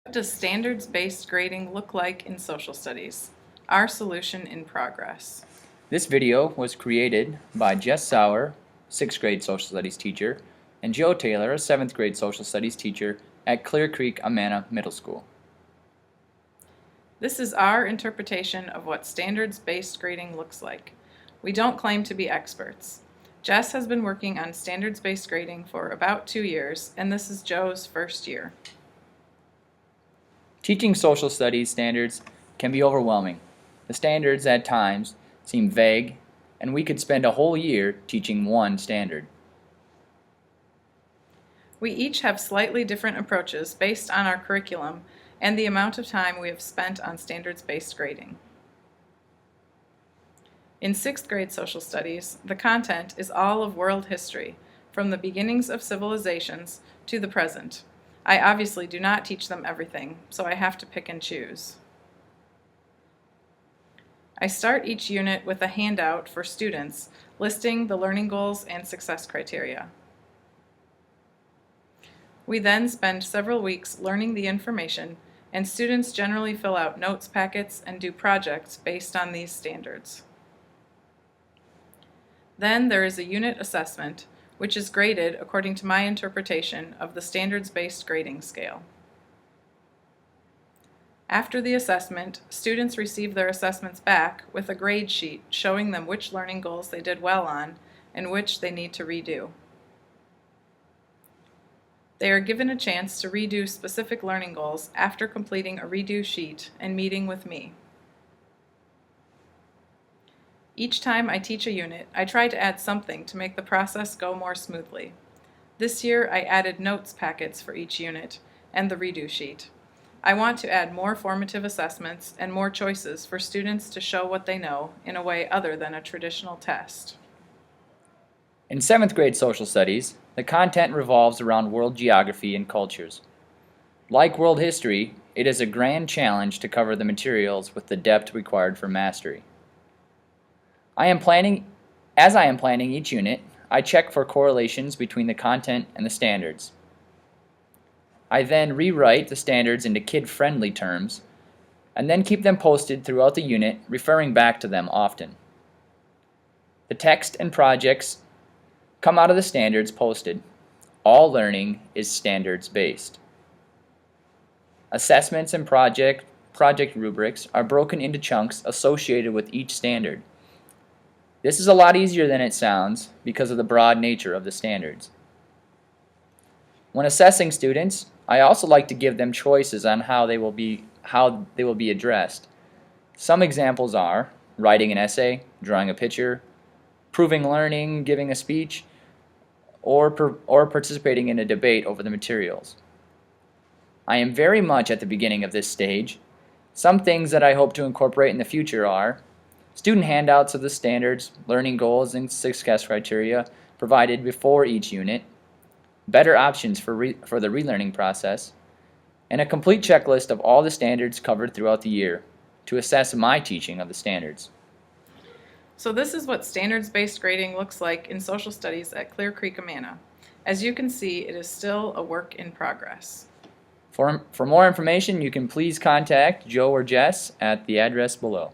What does standards-based grading look like in social studies? Our solution in progress. This video was created by Jess Sauer, 6th grade social studies teacher, and Joe Taylor, a 7th grade social studies teacher at Clear Creek Amana Middle School. This is our interpretation of what standards-based grading looks like. We don't claim to be experts. Jess has been working on standards-based grading for about 2 years, and this is Joe's first year. Teaching social studies standards can be overwhelming. The standards at times seem vague, and we could spend a whole year teaching one standard. We each have slightly different approaches based on our curriculum and the amount of time we have spent on standards-based grading. In 6th grade social studies, the content is all of world history, from the beginnings of civilizations to the present. I obviously do not teach them everything, so I have to pick and choose. I start each unit with a handout for students listing the learning goals and success criteria. We then spend several weeks learning the information, and students generally fill out notes packets and do projects based on these standards. Then there is a unit assessment, which is graded according to my interpretation of the standards-based grading scale. After the assessment, students receive their assessments back with a grade sheet showing them which learning goals they did well on and which they need to redo. They are given a chance to redo specific learning goals after completing a redo sheet and meeting with me. Each time I teach a unit, I try to add something to make the process go more smoothly. This year, I added notes packets for each unit and the redo sheet. I want to add more formative assessments and more choices for students to show what they know in a way other than a traditional test. In 7th grade social studies, the content revolves around world geography and cultures. Like world history, it is a grand challenge to cover the materials with the depth required for mastery. As I am planning each unit, I check for correlations between the content and the standards. I then rewrite the standards into kid-friendly terms, and then keep them posted throughout the unit, referring back to them often. The text and projects come out of the standards posted. All learning is standards-based. Assessments and project rubrics are broken into chunks associated with each standard. This is a lot easier than it sounds because of the broad nature of the standards. When assessing students, I also like to give them choices on how they will be addressed. Some examples are writing an essay, drawing a picture, proving learning, giving a speech, or participating in a debate over the materials. I am very much at the beginning of this stage. Some things that I hope to incorporate in the future are student handouts of the standards, learning goals, and success criteria provided before each unit, better options for the relearning process, and a complete checklist of all the standards covered throughout the year to assess my teaching of the standards. So this is what standards-based grading looks like in social studies at Clear Creek Amana. As you can see, it is still a work in progress. For more information, you can please contact Joe or Jess at the address below.